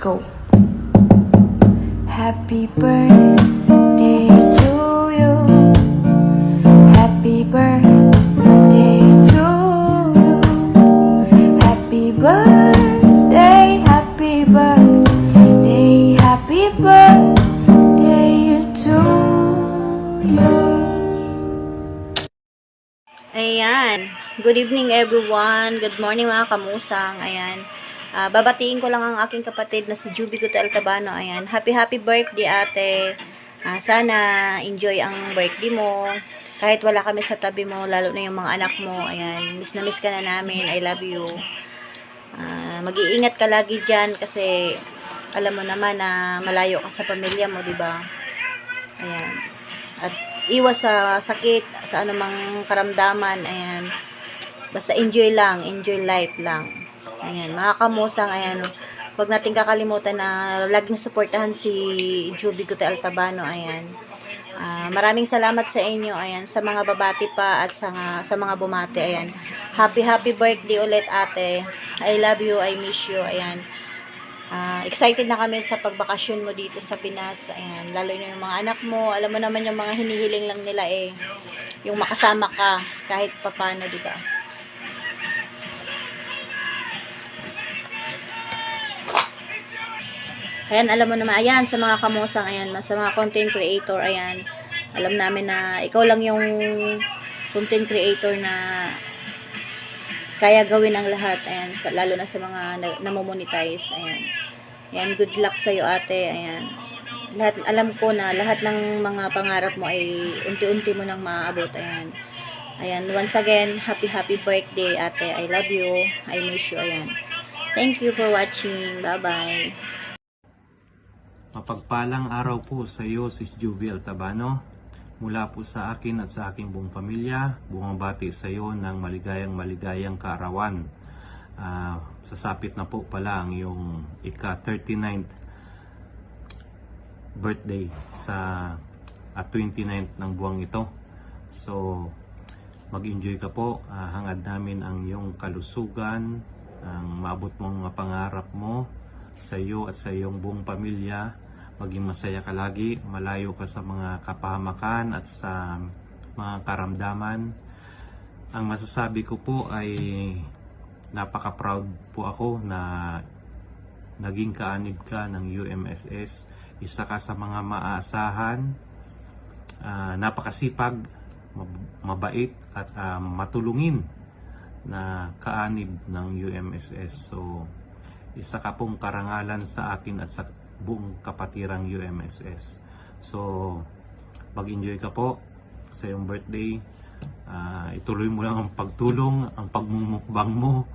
go. Happy birthday to you. Happy birthday to you. Happy birthday, happy birthday, happy birthday to you. Ayan. Good evening everyone. Good morning mga kamusang. Ayan. Babatiin ko lang ang aking kapatid na si Juby Guta Altabano. Ayan. Happy birthday ate. Sana enjoy ang birthday mo. Kahit wala kami sa tabi mo, lalo na yung mga anak mo. Ayan. Miss na miss ka na namin. I love you. Mag-iingat ka lagi dyan kasi alam mo naman na malayo ka sa pamilya mo, di ba? Ayan. At iwas sa sakit, sa anumang karamdaman. Ayan. Basta enjoy lang, enjoy life lang. Ayan, mga kamusang, ayan, huwag natin kakalimutan na laging suportahan si Juby Guta Altabano. Ayan. Maraming salamat sa inyo, ayan, sa mga babati pa at sa mga bumati. Ayan. Happy birthday ulit ate. I love you, I miss you. Ayan. Excited na kami sa pagbakasyon mo dito sa Pinas. Ayan, lalo na yung mga anak mo. Alam mo naman yung mga hinihiling lang nila yung makasama ka kahit papano, di ba? Ayan, alam mo naman, ayan, sa mga kamusang, ayan, sa mga content creator, ayan, alam namin na ikaw lang yung content creator na kaya gawin ang lahat, ayan, lalo na sa mga namomonetize, ayan. Ayan, good luck sa'yo ate, ayan. Lahat, alam ko na lahat ng mga pangarap mo ay unti-unti mo nang maaabot, ayan. Ayan, once again, happy birthday ate, I love you, I miss you, ayan. Thank you for watching, bye-bye. Mapagpalang araw po sa iyo, Sis Juby Altabano. Mula po sa akin at sa aking buong pamilya, bumabati sa iyo ng maligayang kaarawan. Sasapit na po pala ang iyong ika-39th birthday at 29th ng buwang ito. So, mag-enjoy ka po. Hangad namin ang iyong kalusugan, ang maabot mong pangarap mo sa iyo at sa iyong buong pamilya. Maging masaya ka lagi, malayo ka sa mga kapahamakan at sa mga karamdaman. Ang masasabi ko po ay napaka-proud po ako na naging kaanib ka ng UMSS. Isa ka sa mga maaasahan, napakasipag, mabait at matulungin na kaanib ng UMSS. So, isa ka pong karangalan sa akin at sa buong kapatirang UMSS. So, mag-enjoy ka po sa iyong birthday. Ituloy mo lang ang pagtulong, ang pagmumukbang mo.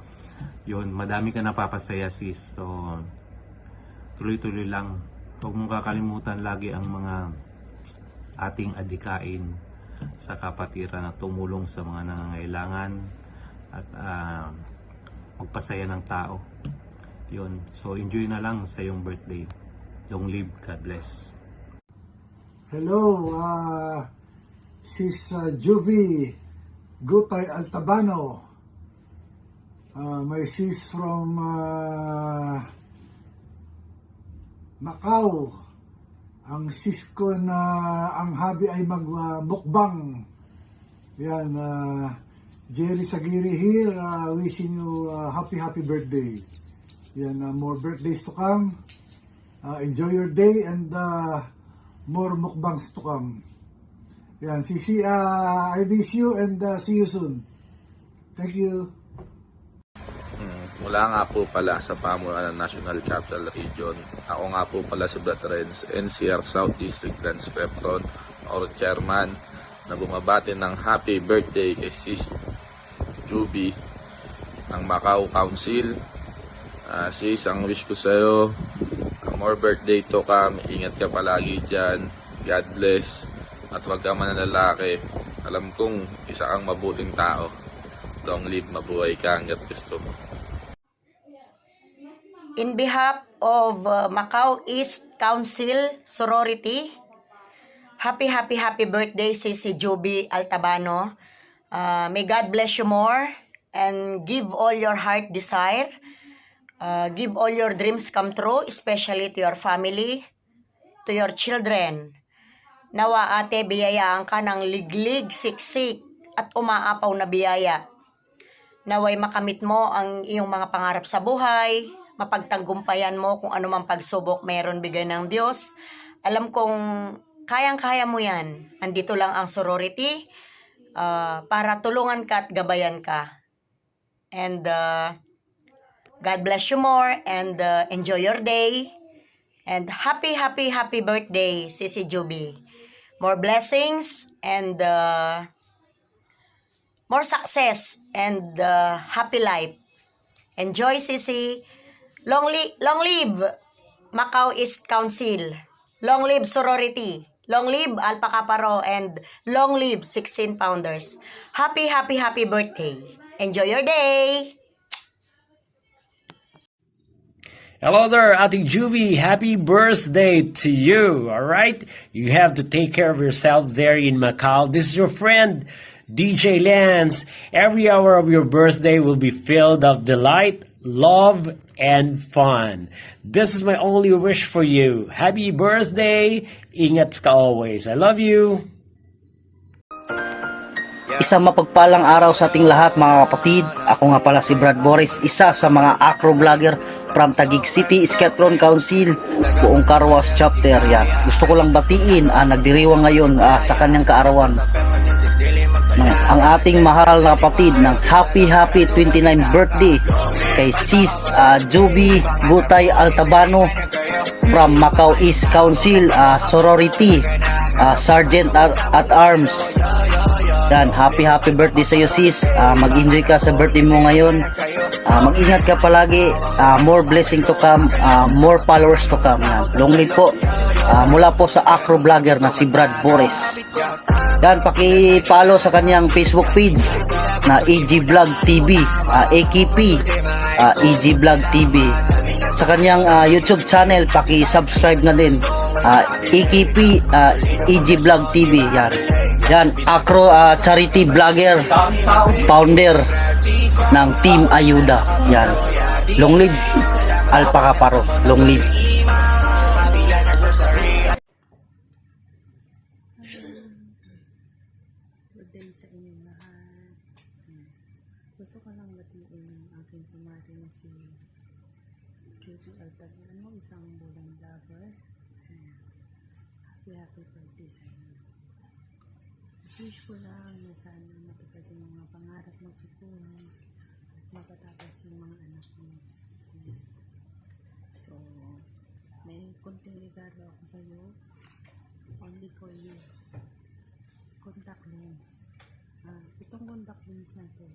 Yun, madami ka napapasaya sis. So, tuloy-tuloy lang. Huwag mong kakalimutan lagi ang mga ating adikain sa kapatiran na tumulong sa mga nangangailangan at magpasaya ng tao. Yun. So, enjoy na lang sa iyong birthday. Long live. God bless. Hello, Sis Juby Gutay Altabano. My sis from Macau. Ang sis ko na ang hobby ay magmukbang. Yan, Jerry Sagiri here, wishing you happy birthday. Yan, more birthdays to come. Enjoy your day and more mukbangs to come. Yan, Sisi, I miss you and see you soon. Thank you. Mula nga po pala sa pamunuan ng National Capital Region, ako nga po pala si Brad Renz, NCR South District Grand Spectron or Chairman, na bumabati ng happy birthday kay Sis Juby ng Macau Council. Sis, ang wish ko sa'yo, more birthday to come, ingat ka palagi dyan, God bless, at huwag ka mananalaki. Alam kong isa kang mabuting tao. Long live, mabuhay ka hanggat gusto mo. In behalf of Macau East Council Sorority, happy birthday si Juby Altabano. May God bless you more and give all your heart desire. Give all your dreams come true, especially to your family, to your children. Nawa ate, biyayaan ka ng liglig, siksik, at umaapaw na biyaya. Naway makamit mo ang iyong mga pangarap sa buhay, mapagtagumpayan mo kung ano mang pagsubok meron bigay ng Diyos. Alam kong kayang-kaya mo yan. Andito lang ang sorority para tulungan ka at gabayan ka. And God bless you more and enjoy your day. And happy birthday, Sisi Juby. More blessings and more success and happy life. Enjoy, Sisi. Long live Macau East Council. Long live sorority. Long live Alpha Kappa Rho, and long live 16 founders. Happy birthday. Enjoy your day. Hello there, Ate Juby. Happy birthday to you. All right, you have to take care of yourselves there in Macau. This is your friend DJ Lance. Every hour of your birthday will be filled of delight, love, and fun. This is my only wish for you. Happy birthday. Ingat ka always. I love you. Isang mapagpalang araw sa ating lahat mga kapatid. Ako nga pala si Brad Boris, isa sa mga acro vlogger from Taguig City, Sketron Council, buong Carwas chapter. Yan. Gusto ko lang batiin nagdiriwang ngayon sa kanyang kaarawan ang ating mahal na kapatid ng happy 29th birthday kay Sis Juby Butay Altabano from Macau East Council Sorority, Sergeant at Arms. Dan, happy birthday sa iyo, sis. Mag-enjoy ka sa birthday mo ngayon. Mag-ingat ka palagi. More blessing to come, more followers to come. Long live po. Mula po sa acro vlogger na si Brad Boris. Dan, paki-follow sa kanyang Facebook page na EG Vlog TV, AKP EG Vlog TV. Sa kanyang YouTube channel, paki-subscribe na din, AKP EG Vlog TV. Yan, acro charity vlogger, founder ng Team Ayuda. Yan. Long live Alpha Kappa Rho. Long live. Good day sa inyong lahat. Gusto ko lang batiin ang aking pamari na si Katie Altagrano, isang bulang vlogger. Happy birthday sa inyo. Wish ko lang na sana matupad yung mga pangarap mo sa buhay at mapatapos yung mga anak mo. So, may konting regalo ako sa iyo. Only for you. Contact lens. Itong contact lens na ito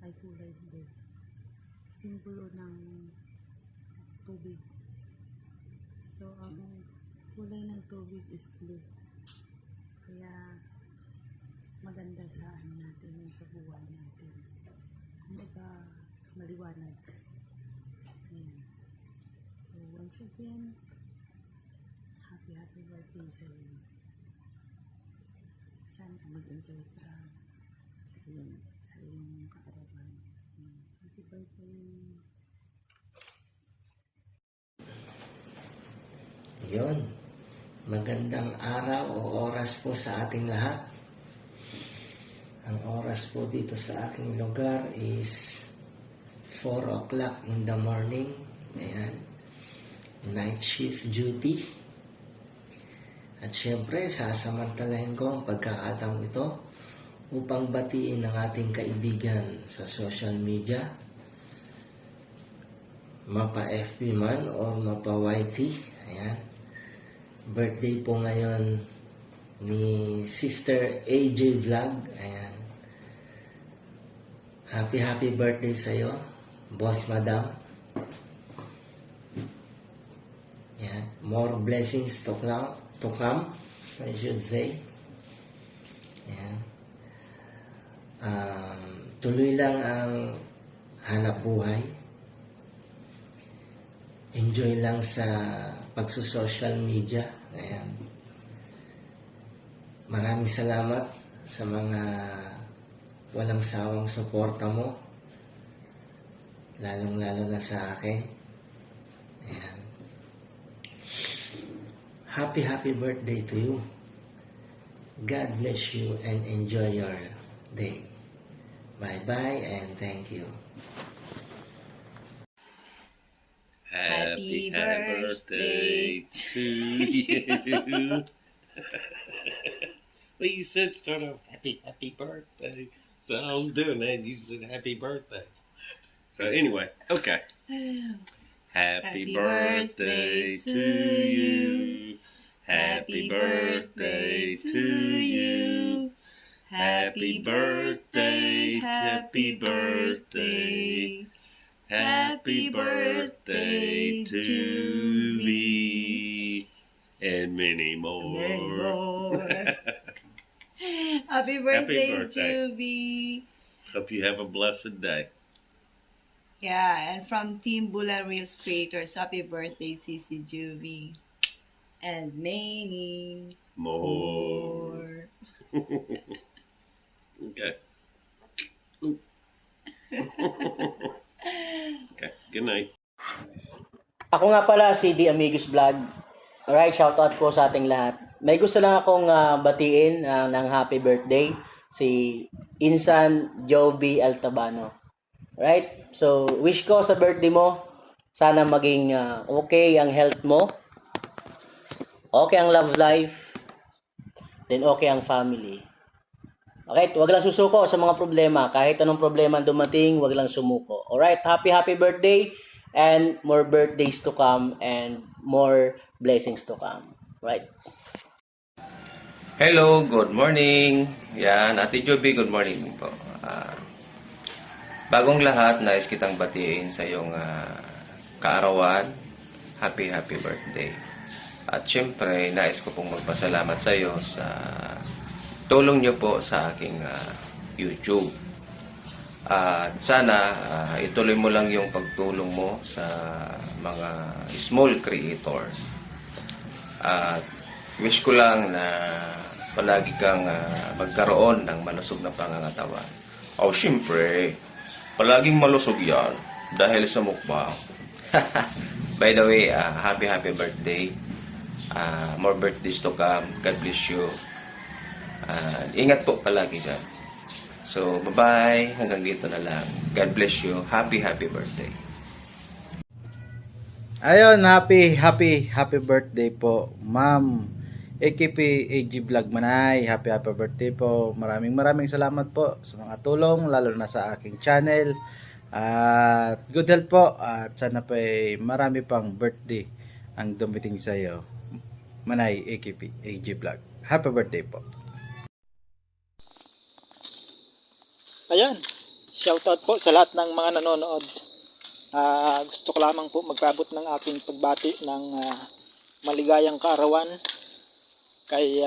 ay kulay blue. Simbolo ng tubig. So, ang kulay ng tubig is blue. Kaya, maganda sa natin yung sa buhay natin. Kumbaga, maliwanag. Ayan. So, once again, happy birthday sa iyo. Sana mag-enjoy ka sa iyong kaarawan. Happy birthday. Yun. Magandang araw o oras po sa ating lahat. Ang oras po dito sa aking lugar is 4 o'clock in the morning. Ayan. Night shift duty. At syempre, sasamantalahin ko ang pagkakataong ito upang batiin ang ating kaibigan sa social media. Mapa FB man o mapa YT. Ayan. Birthday po ngayon ni Sister AJ Vlog. Ayan. Happy birthday sa iyo, Boss Madam. Ayan. More blessings to come, I should say. Ayan. Tuloy lang ang hanap buhay. Enjoy lang sa pagsusocial media. Ayan. Maraming salamat sa mga walang sawang suporta mo. lalong-lalo na sa akin. Ayan. Happy birthday to you. God bless you and enjoy your day. Bye-bye and thank you. Happy birthday to you. Well, you said start off happy birthday. So I was doing that and you said happy birthday. So anyway, okay. Happy birthday to you. Happy birthday to you. Happy birthday, happy birthday. Happy birthday to thee. And many more. Happy birthday, birthday. Juvie. Hope you have a blessed day. Yeah, and from Team Bula Reels Creators, happy birthday, Sisi Juvie. And many More. Okay. Okay. Good night. Ako nga pala si D Amigos Vlog. Alright, shoutout po sa ating lahat. May gusto lang akong batiin ng happy birthday si Insan Joby Altabano. Alright, so wish ko sa birthday mo, sana maging okay ang health mo, okay ang love life, then okay ang family. Okay, wag lang susuko sa mga problema. Kahit anong problema dumating, wag lang sumuko. Alright, happy birthday and more birthdays to come and more blessings to come. Right? Hello, good morning. Yan, Ate Joby, good morning po. Bagong lahat, nais kitang batiin sa iyong kaarawan. Happy birthday. At syempre, nais ko pong magpasalamat sa iyo sa tulong niyo po sa aking YouTube. At sana ituloy mo lang yung pagtulong mo sa mga small creator. At wish ko lang na palagi kang magkaroon ng malusog na pangangatawan. O syempre, palaging malusog yan dahil sa mukbang. By the way, happy birthday. More birthdays to come. God bless you. Ingat po palagi dyan. So, bye-bye. Hanggang dito na lang. God bless you. Happy birthday. Ayun, happy birthday po, Ma'am AKP AG Vlog Manay. Happy birthday po. Maraming salamat po sa mga tulong, lalo na sa aking channel. At good health po. At sana po marami pang birthday ang dumating sa iyo, Manay AKP AG Vlog. Happy birthday po. Ayan, shoutout po sa lahat ng mga nanonood. Gusto ko lamang po magpabot ng aking pagbati ng maligayang kaarawan kay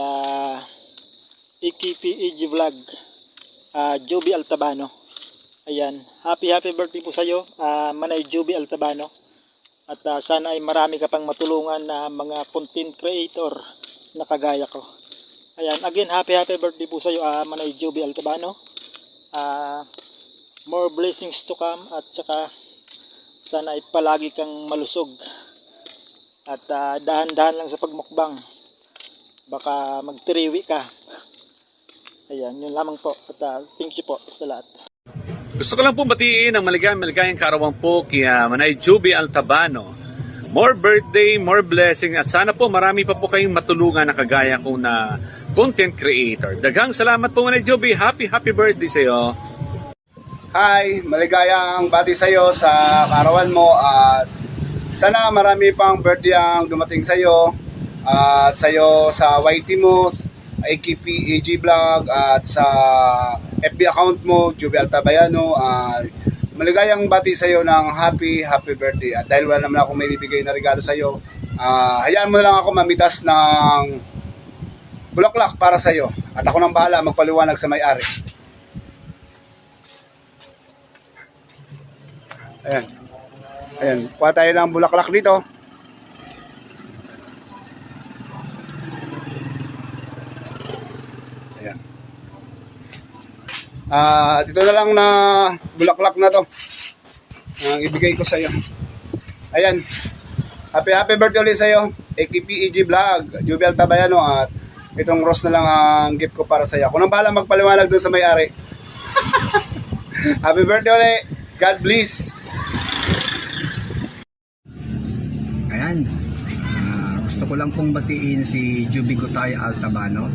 AKPAG Vlog, Joby Altabano. Ayan, happy birthday po sa iyo, Manay Joby Altabano. At sana ay marami ka pang matulungan na mga content creator na kagaya ko. Ayan, again, happy birthday po sa iyo, Manay Joby Altabano. More blessings to come at saka sana ay palagi kang malusog at dahan-dahan lang sa pagmukbang, baka magtiriwi ka. Ayan, yun lamang po at thank you po sa lahat. Gusto ko lang po batiin ang maligayang kaarawan po kaya Manay Joby Altabano. More birthday, more blessing at sana po marami pa po kayong matulungan na kagaya ko na content creator. Daghang salamat po Manay Joby. Happy birthday sa iyo. Hi, maligayang bati sa iyo sa kaarawan mo at sana marami pang birthday ang dumating sa iyo at sa iyo sa YT mo, AKPAG Vlog at sa FB account mo, Joby Altabayano. Maligayang bati sa iyo ng happy birthday at dahil wala naman akong may bibigay na regalo sa iyo, hayaan mo na lang ako mamitas ng bulaklak para sa iyo at ako nang bahala magpaliwanag sa may-ari. Ayan, kuha tayo ng bulaklak dito. Ayan. Dito na lang na bulaklak na to. ang ibigay ko sa iyo. Ayan. Happy birthday ulit sa iyo. AKPEG Vlog, Juby Altabayano, at itong rose na lang ang gift ko para sa iyo. Ako nang bahala magpaliwanag doon sa may-ari. Happy birthday ulit. God bless. Ayan. Gusto ko lang pong batiin si Juby Gutay Altabano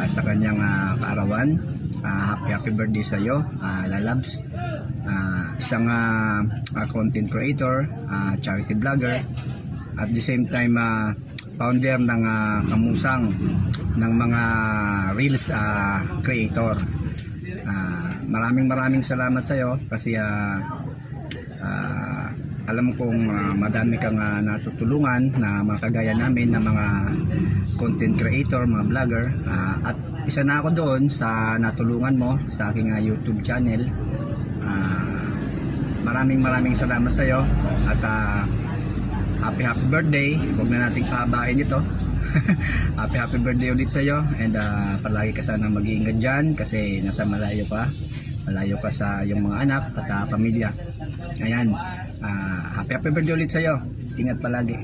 sa kanyang kaarawan. Happy birthday sa iyo, Lalabs. Isang content creator, charity vlogger, at the same time founder ng Kamusang ng mga Reels creator. Maraming salamat sa iyo kasi alam kong madami kang natutulungan na mga kagaya namin na mga content creator, mga vlogger, at isa na ako doon sa natulungan mo sa aking YouTube channel. Maraming salamat sa iyo at happy birthday. Huwag na nating pahabain ito. happy birthday ulit sa iyo, and palagi ka sana mag-iingat dyan kasi nasa malayo ka sa iyong mga anak at pamilya. Ayan, happy birthday ulit sa iyo. Ingat palagi.